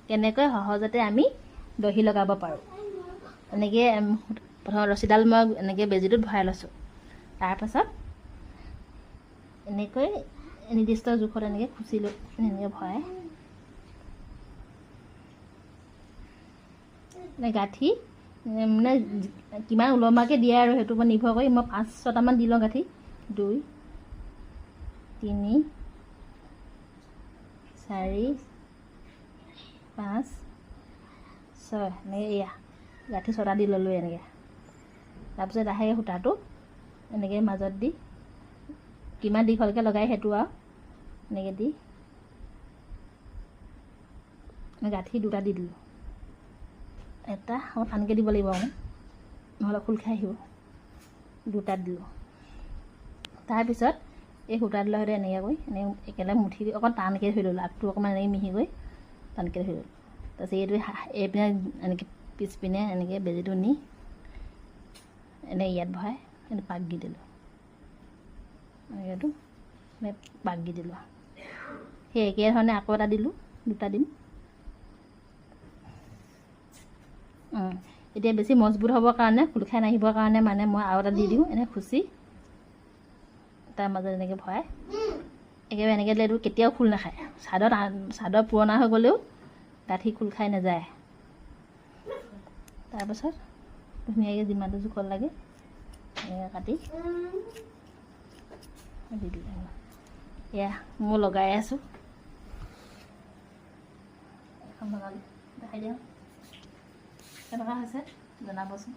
কেনেকৈ সহজতে আমি দহি লগাব পাৰোঁ। এনেকৈ প্ৰথম ৰছীডাল মই এনেকৈ বেজীটোত ভৰাই লৈছোঁ। তাৰপাছত এনেকৈ নিৰ্দিষ্ট জোখত এনেকৈ খুচি লৈ এনেকৈ ভৰাই গাঁঠি মানে কিমান ওলমাকৈ দিয়ে আৰু সেইটো ওপৰত নিৰ্ভৰ কৰি মই 5-6টামান দি লওঁ গাঁঠি। 2 3 4 5 6 এনেকৈ এয়া গাঁঠি 6টা দি ল'লোঁ এনেকৈ। তাৰপিছত আহে সূতাটো এনেকৈ মাজত দি কিমান দীঘলকৈ লগাই সেইটো আৰু এনেকৈ দি গাঁঠি 2টা দি দিলোঁ। এটা আৰু টানকৈ দিব লাগিব আৰু নহ'লে খোল খাই আহিব। 2টা দিলোঁ। তাৰপিছত এই সূতাডালৰ সৈতে এনেকৈ কৰি একেলগে মুঠি অকণ টানকৈ ধৰি ল'লোঁ। আগটো অকণমান এনেকৈ মিহি কৰি টানকৈ ধৰি ল'লোঁ। তাৰপিছত এইপিনে এনেকৈ পিছপিনে এনেকৈ বেজীটো নি এনেকৈ ইয়াত ভৰাই এনেকৈ পাক দি দিলোঁ। এনেকৈতো পাক দি দিলোঁ। সেই একেধৰণে আকৌ এটা দিলোঁ, 2টা দিম। এতিয়া বেছি মজবুত হ'বৰ কাৰণে খোল খাই নাহিবৰ কাৰণে মানে মই আৰু এটা দি দিওঁ এনেকৈ খুচি তাৰ মাজত এনেকৈ ভৰাই একেবাৰে এনেকৈ দিলে এইটো কেতিয়াও খোল নাখায়। চাদৰ পুৰণা হৈ গ'লেও গাঁঠি খোল খাই নাযায়। তাৰপাছত ধুনীয়াকৈ যিমানটো জোখত লাগে এনেকৈ কাটি দি দিলোঁ। এয়া মই লগাই আছোঁ। এখন লগালোঁ দেখাই দিওঁ কেনেকুৱা হৈছে জনাবচোন।